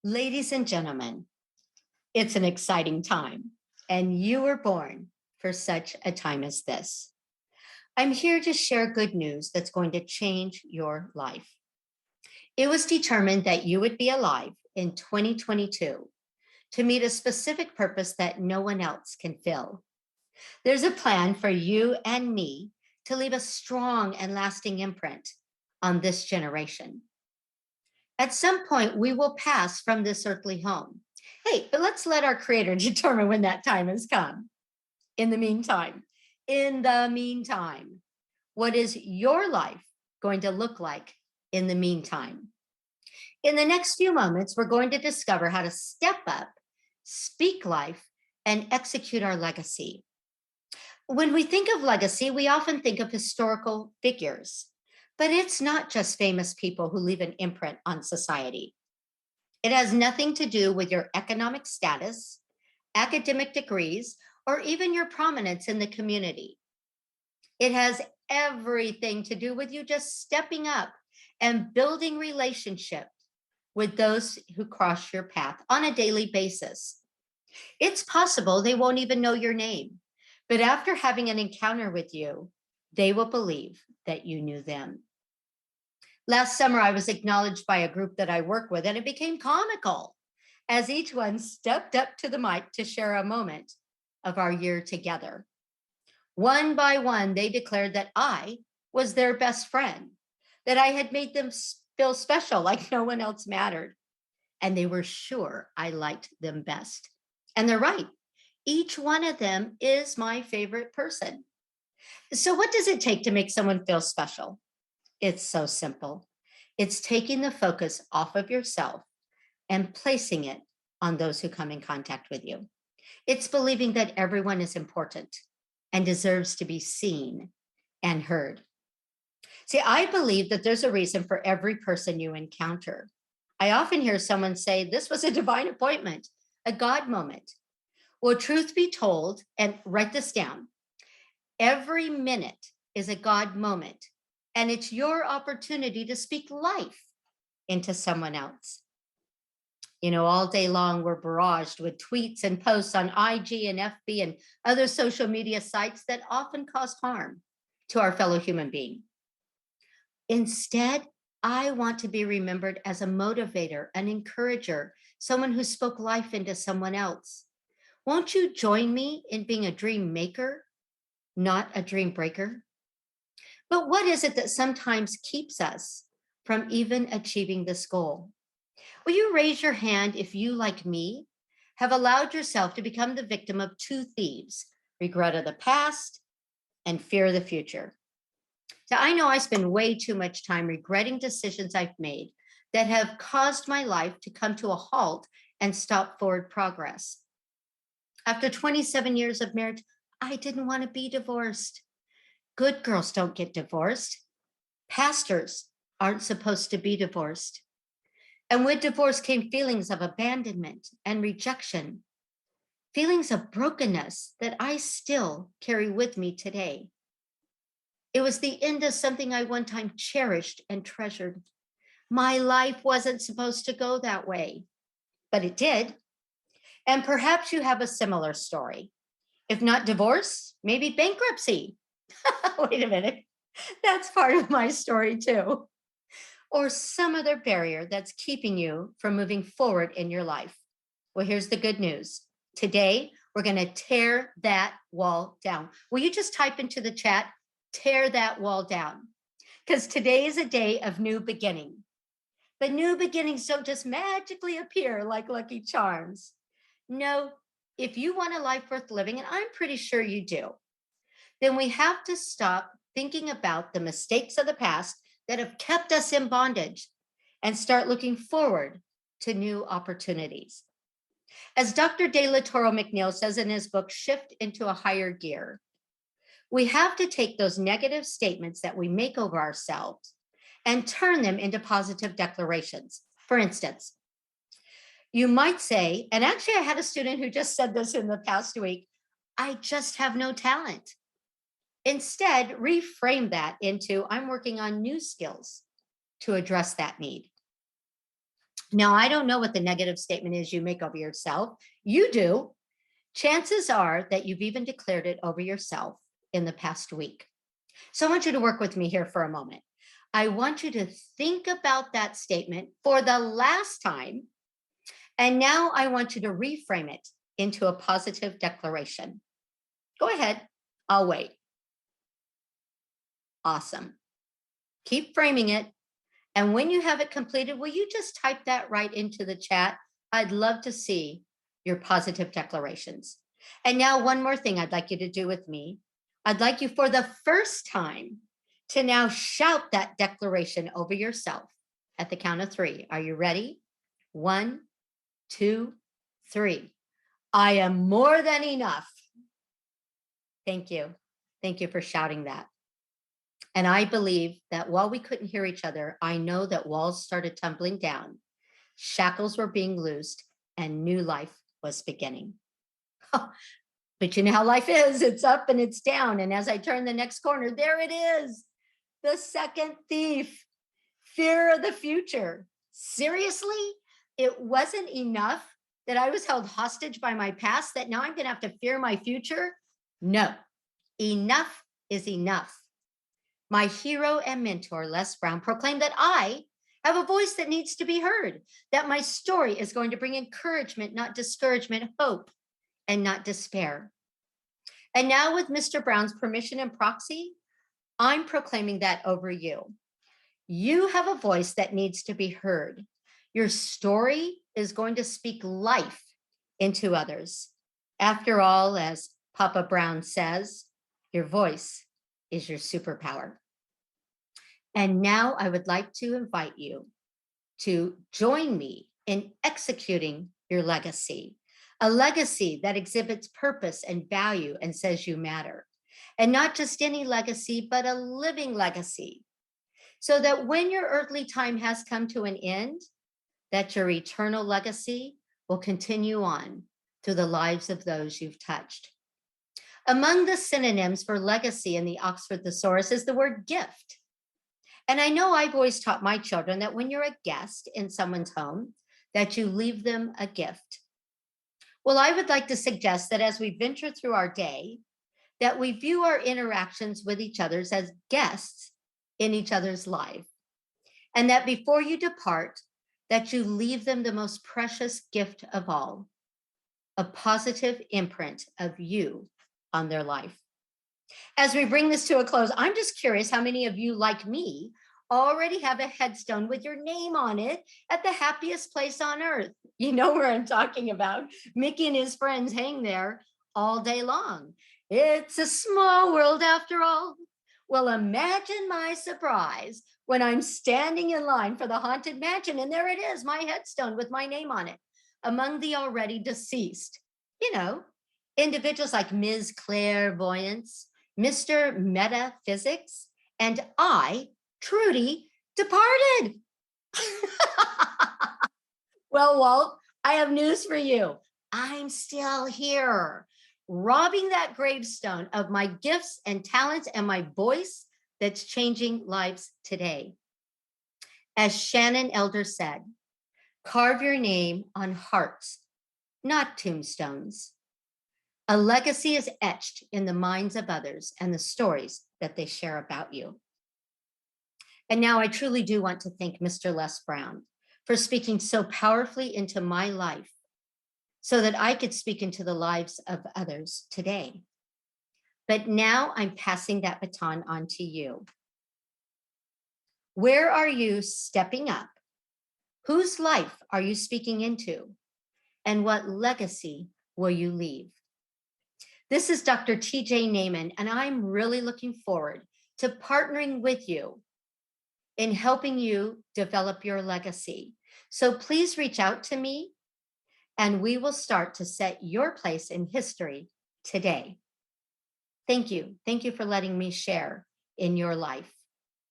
Ladies and gentlemen, it's an exciting time, and you were born for such a time as this. I'm here to share good news that's going to change your life. It was determined that you would be alive in 2022 to meet a specific purpose that no one else can fill. There's a plan for you and me to leave a strong and lasting imprint on this generation. At some point, we will pass from this earthly home. Hey, but let's let our Creator determine when that time has come. In the meantime, what is your life going to look like in the meantime? In the next few moments, we're going to discover how to step up, speak life, and execute our legacy. When we think of legacy, we often think of historical figures, but it's not just famous people who leave an imprint on society. It has nothing to do with your economic status, academic degrees, or even your prominence in the community. It has everything to do with you just stepping up and building relationships with those who cross your path on a daily basis. It's possible they won't even know your name, but after having an encounter with you, they will believe that you knew them. Last summer, I was acknowledged by a group that I work with, and it became comical as each one stepped up to the mic to share a moment of our year together. One by one, they declared that I was their best friend, that I had made them feel special, like no one else mattered. And they were sure I liked them best. And they're right. Each one of them is my favorite person. So, what does it take to make someone feel special? It's so simple. It's taking the focus off of yourself and placing it on those who come in contact with you. It's believing that everyone is important and deserves to be seen and heard. See, I believe that there's a reason for every person you encounter. I often hear someone say, "This was a divine appointment, a God moment." Well, truth be told, and write this down, every minute is a God moment, and it's your opportunity to speak life into someone else. All day long, we're barraged with tweets and posts on IG and FB and other social media sites that often cause harm to our fellow human being. Instead, I want to be remembered as a motivator, an encourager, someone who spoke life into someone else. Won't you join me in being a dream maker, not a dream breaker? But what is it that sometimes keeps us from even achieving this goal? Will you raise your hand if you, like me, have allowed yourself to become the victim of two thieves, regret of the past and fear of the future? So I know I spend way too much time regretting decisions I've made that have caused my life to come to a halt and stop forward progress. After 27 years of marriage, I didn't want to be divorced. Good girls don't get divorced. Pastors aren't supposed to be divorced. And with divorce came feelings of abandonment and rejection, feelings of brokenness that I still carry with me today. It was the end of something I one time cherished and treasured. My life wasn't supposed to go that way, but it did. And perhaps you have a similar story. If not divorce, maybe bankruptcy. Wait a minute. That's part of my story too. Or some other barrier that's keeping you from moving forward in your life. Well, here's the good news. Today, we're going to tear that wall down. Will you just type into the chat, tear that wall down? Because today is a day of new beginning. But new beginnings don't just magically appear like lucky charms. No, if you want a life worth living, and I'm pretty sure you do, then we have to stop thinking about the mistakes of the past that have kept us in bondage and start looking forward to new opportunities. As Dr. De La Toro McNeil says in his book, Shift into a Higher Gear, we have to take those negative statements that we make over ourselves and turn them into positive declarations. For instance, you might say, and actually I had a student who just said this in the past week, "I just have no talent." Instead, reframe that into, "I'm working on new skills to address that need." Now, I don't know what the negative statement is you make over yourself. You do. Chances are that you've even declared it over yourself in the past week. So I want you to work with me here for a moment. I want you to think about that statement for the last time. And now I want you to reframe it into a positive declaration. Go ahead. I'll wait. Awesome. Keep framing it. And when you have it completed, will you just type that right into the chat? I'd love to see your positive declarations. And now, one more thing I'd like you to do with me. I'd like you for the first time to now shout that declaration over yourself at the count of 3. Are you ready? 1, 2, 3. I am more than enough. Thank you. Thank you for shouting that. And I believe that while we couldn't hear each other, I know that walls started tumbling down, shackles were being loosed, and new life was beginning. But you know how life is, it's up and it's down. And as I turn the next corner, there it is, the second thief, fear of the future. Seriously? It wasn't enough that I was held hostage by my past, that now I'm going to have to fear my future? No, enough is enough. My hero and mentor, Les Brown, proclaimed that I have a voice that needs to be heard, that my story is going to bring encouragement, not discouragement, hope, and not despair. And now, with Mr. Brown's permission and proxy, I'm proclaiming that over you. You have a voice that needs to be heard. Your story is going to speak life into others. After all, as Papa Brown says, your voice is your superpower. And now I would like to invite you to join me in executing your legacy, a legacy that exhibits purpose and value and says you matter. And not just any legacy, but a living legacy. So that when your earthly time has come to an end, that your eternal legacy will continue on through the lives of those you've touched. Among the synonyms for legacy in the Oxford Thesaurus is the word gift. And I know I've always taught my children that when you're a guest in someone's home, that you leave them a gift. Well, I would like to suggest that as we venture through our day, that we view our interactions with each other as guests in each other's life. And that before you depart, that you leave them the most precious gift of all, a positive imprint of you on their life. As we bring this to a close, I'm just curious how many of you, like me, already have a headstone with your name on it at the happiest place on earth. You know where I'm talking about. Mickey and his friends hang there all day long. It's a small world after all. Well, imagine my surprise when I'm standing in line for the Haunted Mansion, and there it is, my headstone with my name on it, among the already deceased. You know, individuals like Ms. Clairvoyance, Mr. Metaphysics, and I, Trudy, departed. Well, Walt, I have news for you. I'm still here, robbing that gravestone of my gifts and talents and my voice that's changing lives today. As Shannon Elder said, carve your name on hearts, not tombstones. A legacy is etched in the minds of others and the stories that they share about you. And now I truly do want to thank Mr. Les Brown for speaking so powerfully into my life so that I could speak into the lives of others today. But now I'm passing that baton on to you. Where are you stepping up? Whose life are you speaking into? And what legacy will you leave? This is Dr. TJ Naiman, and I'm really looking forward to partnering with you in helping you develop your legacy. So please reach out to me, and we will start to set your place in history today. Thank you. Thank you for letting me share in your life.